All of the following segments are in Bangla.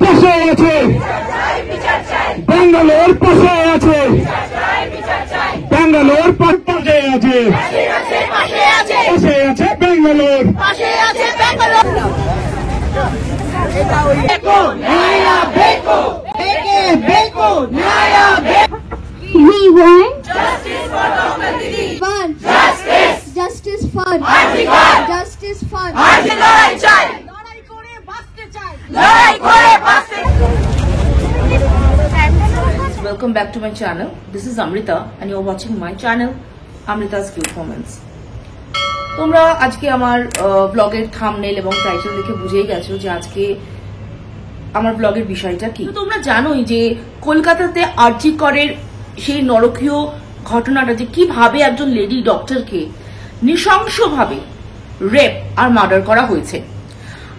পাশে আছে, ব্যাঙ্গালোর পাশে আছে, ব্যাঙ্গালোর পাশে আছে, পাশে আছে Bangalore. We want justice for Dr. Didi. Justice for justice for লড়াই চাই, লড়াই করে বাঁচতে চাই, লড়াই করে বাঁচতে। Welcome back to my channel. This is Amrita and you're watching my channel Amrita's Cute Moments. তোমরা আজকে আমার ব্লগের থাম্বনেল এবং টাইটেল দেখে বুঝেই গেছো যে আজকে আমার ব্লগের বিষয়টা কি। তোমরা জানোই যে কলকাতাতে আরজি করের সেই নরকীয় ঘটনাটা, যে কিভাবে একজন লেডি ডক্টরকে নৃশংসভাবে রেপ আর মার্ডার করা হয়েছে।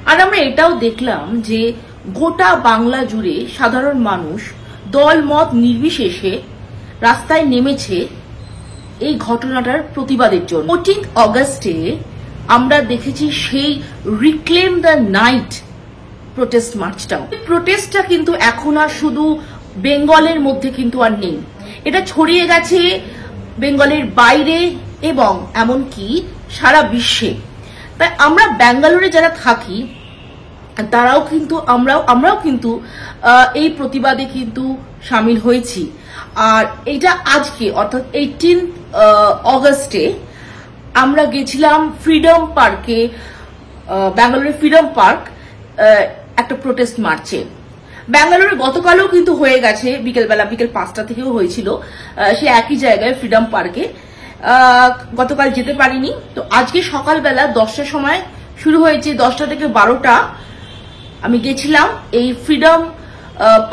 আর আমরা এটাও দেখলাম যে গোটা বাংলা জুড়ে সাধারণ মানুষ দল মত নির্বিশেষে রাস্তায় নেমেছে এই ঘটনাটার প্রতিবাদের জন্য। 14 অগস্টে আমরা দেখেছি সেই রিক্লেম দ্য নাইট প্রোটেস্ট মার্চটাও। প্রোটেস্টটা কিন্তু এখন আর শুধু বেঙ্গলের মধ্যে কিন্তু আর নেই, এটা ছড়িয়ে গেছে বেঙ্গলের বাইরে এবং এমনকি সারা বিশ্বে। তাই আমরা ব্যাঙ্গালোরে যারা থাকি তারাও কিন্তু আমরাও কিন্তু এই প্রতিবাদে কিন্তু সামিল হয়েছি। আর এটা আজকে অর্থাৎ 18 অগস্টে আমরা গেছিলাম ফ্রিডম পার্কে, ব্যাঙ্গালোরের ফ্রিডম পার্ক, একটা প্রোটেস্ট মার্চে। ব্যাঙ্গালোরে গতকালও কিন্তু হয়ে গেছে, বিকেল 5টা থেকেও হয়েছিল সে একই জায়গায় ফ্রিডম পার্কে। গতকাল যেতে পারিনি, তো আজকে সকালবেলা 10টার সময় শুরু হয়েছে, 10টা থেকে 12টা আমি গেছিলাম এই ফ্রিডম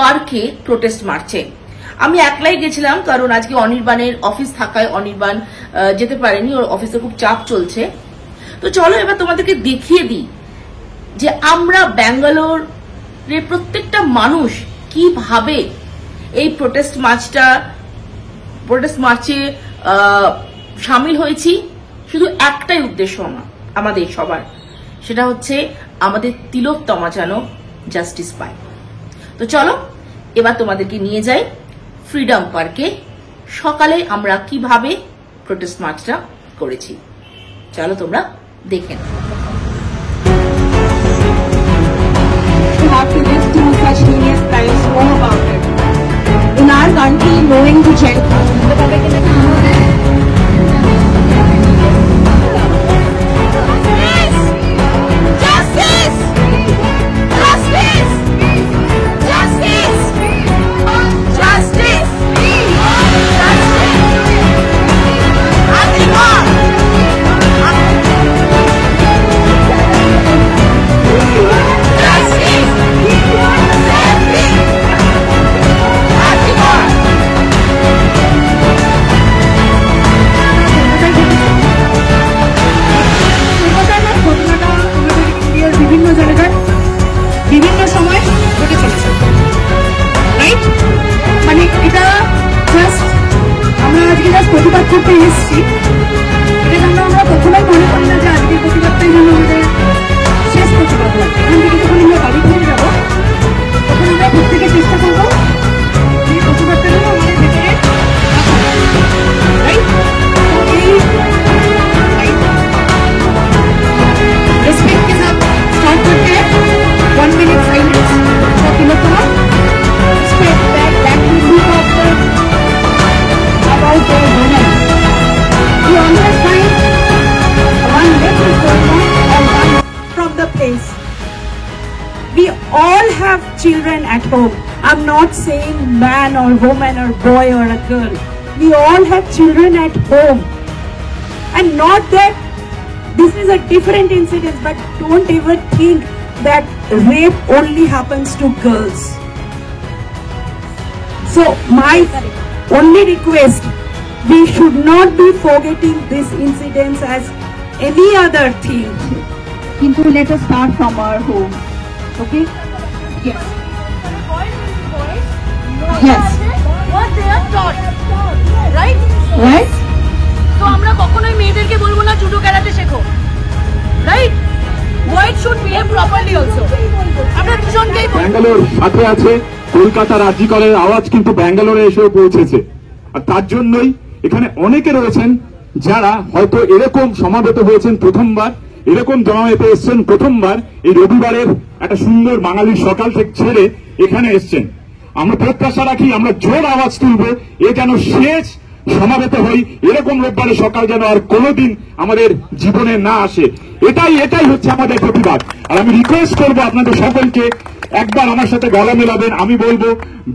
পার্কে প্রোটেস্ট মার্চে। আমি একলাই গেছিলাম কারণ আজকে অনির্বাণের অফিস থাকায় অনির্বাণ যেতে পারেনি, ওর অফিসে খুব চাপ চলছে। তো চলো এবার তোমাদেরকে দেখিয়ে দিই যে আমরা ব্যাঙ্গালোরের প্রত্যেকটা মানুষ কিভাবে এই প্রোটেস্ট মার্চে সামিল হয়েছি। শুধু একটাই উদ্দেশ্য আমাদের সবার, সেটা হচ্ছে আমাদের তিলোত্তমা যেন জাস্টিস পায়। তো চলো এবার তোমাদেরকে নিয়ে যাই ফ্রিডম পার্কে সকালে আমরা কিভাবে প্রোটেস্ট মার্চটা করেছি। চলো তোমরা দেখে নাও। Have to live through such heinous crimes, know about it. In our country, knowing to check. বিভিন্ন সময় ঘটে চলেছে, রাইট? মানে এটা জাস্ট আমরা আজকে প্রতিবাদ করতে এসেছি, এটা জন্য আমরা কখনোই মনে করি না যে আজকে প্রতিবাদটাই জন্য আমাদের শেষ প্রতিবাদ হয়। এখান থেকে যখন আমরা বাড়ি ফিরে যাবো তখন আমরা প্রত্যেকে চেষ্টা করবো এই প্রতিবাদটা যেন আমাদের ভেতরে রাইট। रेस्पेक्ट के साथ स्टार्ट करते हैं। 1 minute silence for Tilottama. Respect that we look after about the women. We always find one left is going on and one from the place. We all have children at home. I'm not saying man or woman or boy or a girl. We all have children at home, and not that this is a different incident, but don't ever think that rape only happens to girls. So my only request, we should not be forgetting these incidents as any other thing. Kintu let us start from our home. Okay? Yes. Yes. What they are taught, right? Right? তো আমরা কখনোই মেয়েদেরকে বলবো না জুডো ক্যারাটে শেখো, right? Boys should behave properly also. আমরা দুজনকেই ব্যাঙ্গালোর সাথে আছে কলকাতার আরজিকরের আওয়াজ কিন্তু ব্যাঙ্গালোরে এসেও পৌঁছেছে। আর তার জন্যই এখানে অনেকে রয়েছেন যারা হয়তো এরকম সমাবেত হয়েছেন প্রথমবার, এরকম জমায়েতে এসছেন প্রথমবার, এই রবিবারের একটা সুন্দর বাঙালির সকাল থেকে ছেড়ে এখানে এসছেন। আমরা প্রত্যাশা রাখি আমরা জোর আওয়াজ তুলব, এ যেন শেষ সমাবেত হই, এরকম রোববারের সকাল যেন আর কোনোদিন আমাদের জীবনে না আসে। এটাই হচ্ছে আমাদের প্রতিবাদ। আর আমি রিকোয়েস্ট করবো আপনাদের সকলকে একবার আমার সাথে গলা মেলাবেন। আমি বলবো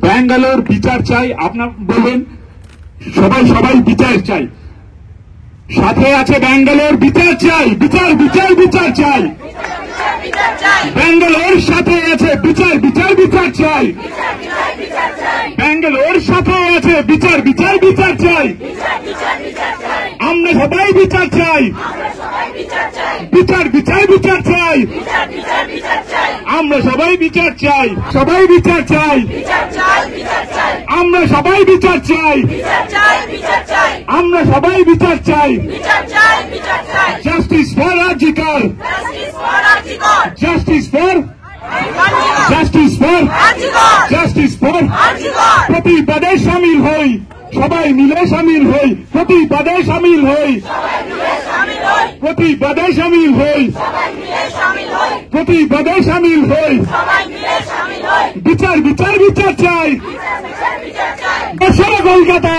ব্যাঙ্গালোর বিচার চাই, আপনার বলবেন সবাই বিচার চাই। সাথে আছে ব্যাঙ্গালোর বিচার চাই, বিচার বিচার বিচার চাই। ব্যাঙ্গালোর সাথে আছে বিচার বিচার বিচার চাই। ব্যাঙ্গালোর সাথে আছে বিচার বিচার বিচার চাই। আমরা সবাই বিচার চাই, বিচার বিচার বিচার চাই। আমরা সবাই বিচার চাই, সবাই বিচার চাই। আমরা সবাই বিচার চাই, আমরা সবাই বিচার চাই। Justice for RG Kar, justice for, justice for, justice for. প্রতিবাদে সামিল হই, সবাই মিলে সামিল হই, প্রতিবাদে সামিল হই, প্রতিবাদে সামিল হই, প্রতিবাদে সামিল হই। বিচার বিচার বিচার চাই। শোনো কলকাতা,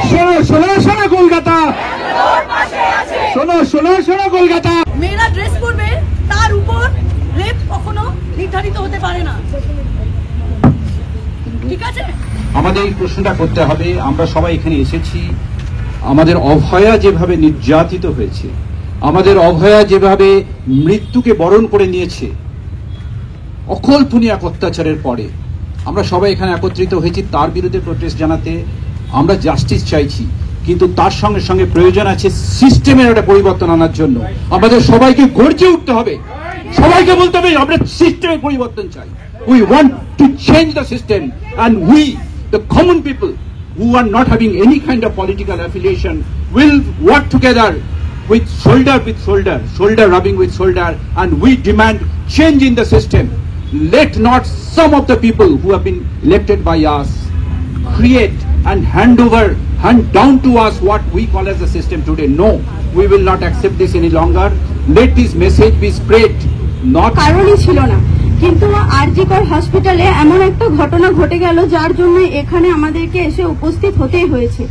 শোনো শোনো শোনো কলকাতা, শোনো শোনো শোনো কলকাতা। মেয়েরা ড্রেস পরবে, তার উপর রেপ কখনো নির্ধারিত হতে পারে না, ঠিক আছে? আমাদের এই প্রশ্নটা করতে হবে, আমরা সবাই এখানে এসেছি, আমাদের অভয়া যেভাবে নির্যাতিত হয়েছে, আমাদের অভয়া যেভাবে মৃত্যুকে বরণ করে নিয়েছে অকল্পনীয় এক অত্যাচারের পরে, আমরা সবাই এখানে একত্রিত হয়েছি তার বিরুদ্ধে প্রোটেস্ট জানাতে। আমরা জাস্টিস চাইছি, কিন্তু তার সঙ্গে সঙ্গে প্রয়োজন আছে সিস্টেমের একটা পরিবর্তন আনার জন্য। আমাদের সবাইকে গর্জে উঠতে হবে, সবাইকে বলতে হবে আমরা সিস্টেমের পরিবর্তন চাই। We want to change the system, and we, the common people who are not having any kind of political affiliation, will work together with shoulder, shoulder rubbing with shoulder, and we demand change in the system. Let not some of the people who have been elected by us create and hand down to us what we call as the system today. No, we will not accept this any longer. Let this message be spread. Not কারণই ছিল না, কিন্তু আরজিকর হসপিটালে এমন একটা ঘটনা ঘটে গেল যার জন্য এখানে আমাদেরকে এসে উপস্থিত হতেই হয়েছে।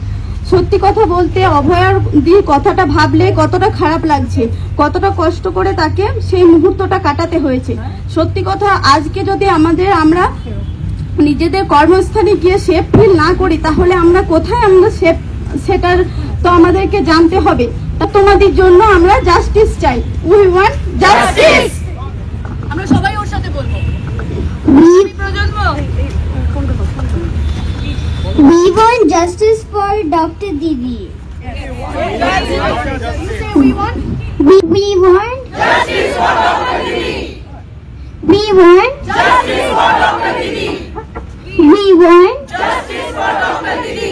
সত্যি কথা বলতে অভয়ার দিয়ে কথাটা ভাবলে কতটা খারাপ লাগছে, কতটা কষ্ট করে তাকে সেই মুহূর্তটা কাটাতে হয়েছে। সত্যি কথা, আজকে যদি আমরা নিজেদের কর্মস্থানে গিয়ে সেফ ফিল না করি তাহলে আমরা কোথায় আমরা সেফ, সেটার তো আমাদেরকে জানতে হবে। তা তোমাদের জন্য আমরা জাস্টিস চাই, উই ওয়ান্ট জাস্টিস। আমরা সবাই ওর সাথে বলবো, প্রজন্ম We want justice for Dr. Didi. we want We want justice for Dr. Didi. We want Justice for Dr. Didi. We want Justice for Dr. Didi.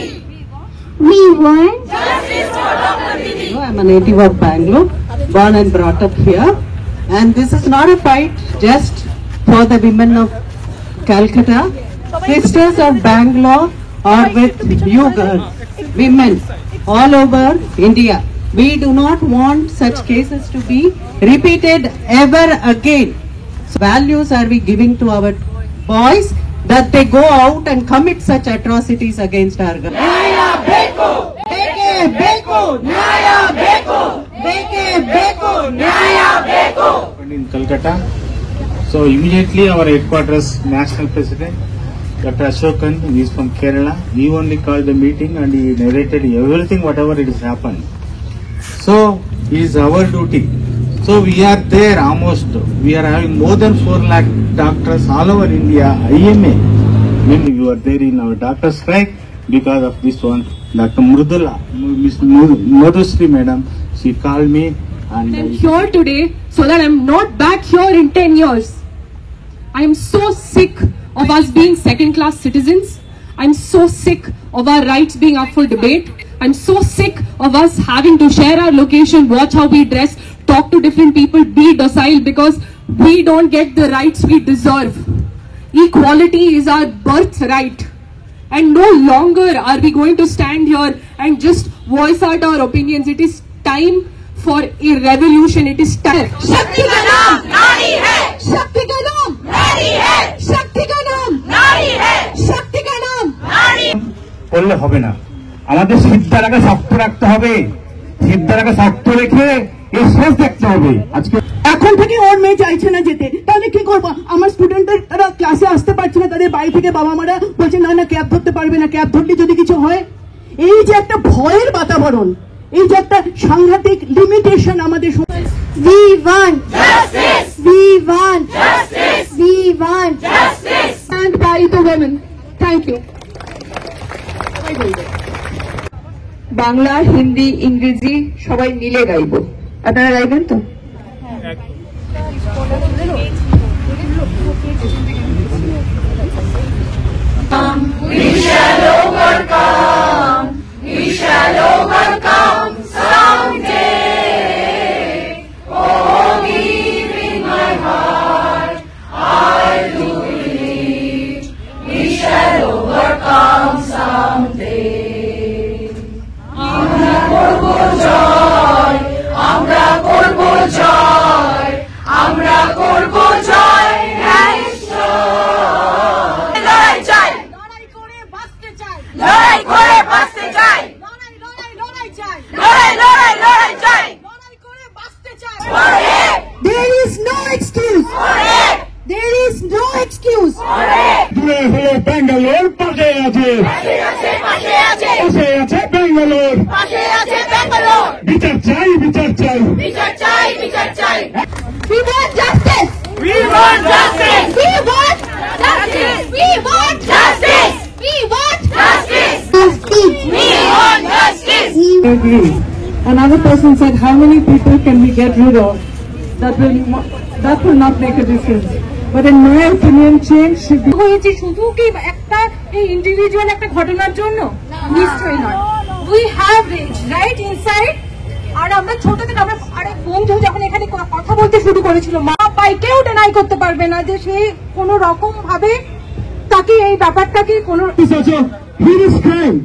We want Justice for Dr. Didi. I'm a native of Bangalore, born and brought up here, and this is not a fight just for the women of Calcutta. Sisters of Bangalore are with you girls, women all over India. We do not want such cases to be repeated ever again. So values are we giving to our boys that they go out and commit such atrocities against our girls? In Calcutta. So immediately our headquarters national president Dr. Ashokan, he is from Kerala, he only called the meeting and he narrated everything whatever it has happened. So it is our duty. So we are there almost, we are having more than 4 lakh doctors all over India, IMA. When you are there in our doctor strike because of this one, Dr. Murdula, Ms. Madhusri madam, she called me and I'm here today so that I'm not back here in 10 years. I am so sick of us being second-class citizens. I'm so sick of our rights being up for debate. I'm so sick of us having to share our location, watch how we dress, talk to different people, be docile, because we don't get the rights we deserve. Equality is our birthright. And no longer are we going to stand here and just voice out our opinions. It is time for a revolution. It is time. शक्ति का नाम नारी है, शक्ति का नाम नारी है, शक्ति का नाम नारी है, शक्ति का नाम नारी। করলে হবে না, আমাদের সিদ্ধারাকে শক্ত রাখতে হবে, সিদ্ধারাকে শক্ত রেখে এর শেষ দেখতে হবে। আজকে এখন থেকে ওর মেয়ে চাইছে না যেতে, তাহলে কি করবো? আমার স্টুডেন্টদের তারা ক্লাসে আসতে পারছে না, তাদের বাড়ি থেকে বাবা মারা বলছে না না ক্যাব ধরতে পারবে না, ক্যাব ধরলে যদি কিছু হয়। এই যে একটা ভয়ের বাতাবরণ, এই যে একটা সাংঘাতিক লিমিটেশন আমাদের We want justice. We want justice. We want justice. Stand by the women. Thank you. Bangla, Hindi, ইংরেজি সবাই মিলে গাইবো। আপনারা গাইবেন তো? We shall overcome. We shall overcome someday. Oh, deep in my heart, I do believe we shall overcome someday. আমরা করব জয়, আমরা করব জয়, আমরা করব জয়। লড়াই চাই, লড়াই করে বাঁচতে চাই, লড়াই করে বাঁচতে চাই, লড়াই লড়াই লড়াই চাই, লড়াই লড়াই লড়াই চাই, লড়াই করে বাঁচতে চাই। There is no excuse. There is no excuse. দূরে হলো ব্যাঙ্গালোর, পাশে আছে, পাশে আছে, পাশে আছে, পাশে আছে ব্যাঙ্গালোর। পাশে আছে ব্যাঙ্গালোর। বিচার চাই, বিচার চাই, বিচার চাই, বিচার চাই। We want justice. We want justice. We want justice. We want justice. We want justice. We want justice. Agree. Another person said, how many people can we get rid of? That will not make a difference. But in my opinion, change should be. হয়েছে শুধু কি একটা এই ইন্ডিভিজুয়াল একটা ঘটনার জন্য? নিশ্চয়ই নয়। We have rage right inside. আর আমরা ছোট থেকে আমরা আরেক বন্ধু যখন এখানে কথা বলতে শুরু করেছিল, মা বাবাই কেউ ডেনাই করতে পারবে না যে সে কোনো রকম ভাবে তাকে এই ব্যাপারটাকে কোনো It's also heinous crime,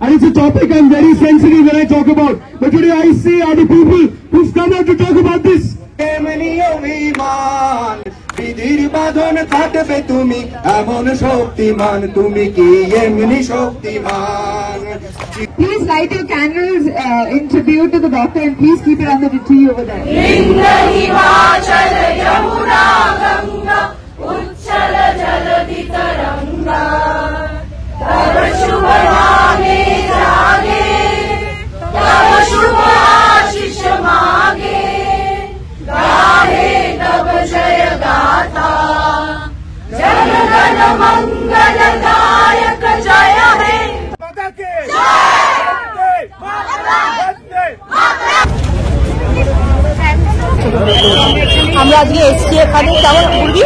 and it's a topic I'm very sensitive when I talk about. But today I see are the people who've come out to talk about this. অভিমান বিধির বাঁধন কাটবে তুমি, এমন শক্তিমান তুমি কি এমনি শক্তিমান। Please light your candles in tribute to the doctor and please keep it under the tree over there. Himachal Yamuna Ganga उच्चल जलधि तरंगा, तब शुभ नामे जागे, तब शुभ आशीष मांगे, गाहे तब जय गाथा, जनगण मंगल दायक जय हे। আমরা আজকে এসছি এখানে, কেমন ঘুরবি?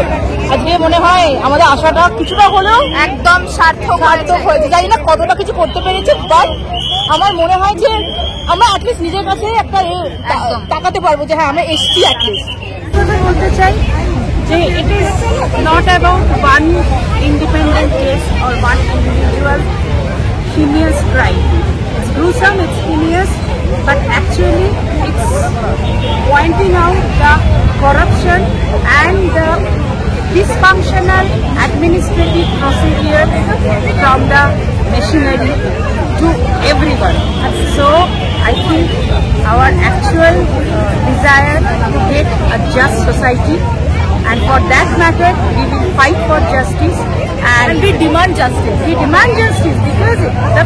আজকে মনে হয় আমাদের আশাটা কিছুটা হলেও একদম সার্থক হয়েছে। জানি না কতটা কিছু করতে পেরেছে, বাট আমার মনে হয় যে আমরা অ্যাটলিস্ট নিজের কাছে একটা তাকাতে পারবো যে হ্যাঁ আমরা এসছি অ্যাটলিস্ট। বলতে চাই যে it is not about one independent case or one individual heinous crime. It's gruesome, it's heinous, but actually it's pointing out the corruption and the dysfunctional administrative procedure from the machinery to everyone. So I think our actual desire to get a just society, and for that matter we will fight for justice and we demand justice. We demand justice because the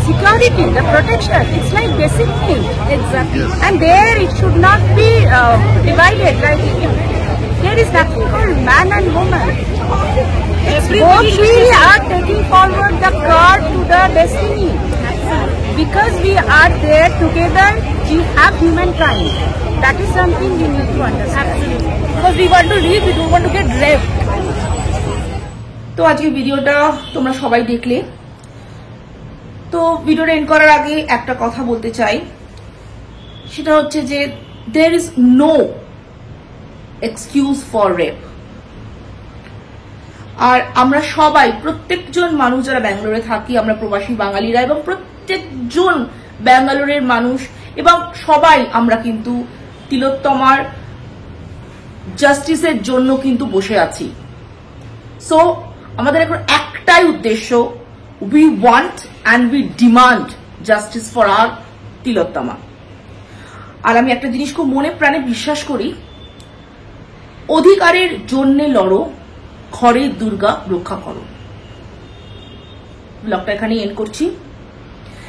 security, the protection, it's like basic thing. Exactly. And there it should not be divided. Like there is nothing called man and woman. Both we are taking forward the car to the destiny. Because we are there together, we have humankind. That is something we need to understand. Absolutely. Because we want to live, we don't want to get raped. তো আজকে ভিডিওটা তোমরা সবাই দেখলে। তো ভিডিওটা এন্ড করার আগে একটা কথা বলতে চাই, সেটা হচ্ছে যে there is no excuse for rape. আর আমরা সবাই, প্রত্যেকজন মানুষ যারা ব্যাঙ্গালোরে থাকি, আমরা প্রবাসী বাঙালিরা এবং প্রত্যেকজন ব্যাঙ্গালোরের মানুষ এবং সবাই আমরা কিন্তু তিলোত্তমার জাস্টিসের জন্য কিন্তু বসে আছি। সো আমাদের এখন একটাই উদ্দেশ্য, we want and we demand justice for our Tilottama. আর আমি একটা জিনিস খুব মনে প্রাণে বিশ্বাস করি, অধিকারের জন্য লড়ো, ঘরের দুর্গা রক্ষা করো। ব্লগটা এখানেই এন্ড করছি।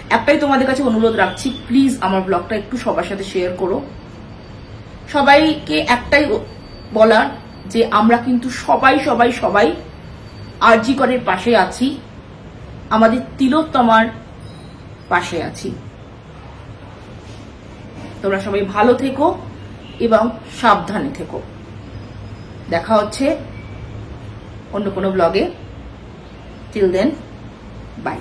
একটাই তোমাদের কাছে অনুরোধ রাখছি, প্লিজ আমার ব্লগটা একটু সবার সাথে শেয়ার করো। সবাইকে একটাই বলার যে আমরা কিন্তু সবাই সবাই সবাই আরজি করের পাশে আছি, আমাদের তিলোত্তমার পাশে আছি। তোমরা সবাই ভালো থেকো এবং সাবধানে থেকো। দেখা হচ্ছে অন্য কোনো ব্লগে। Till then, by.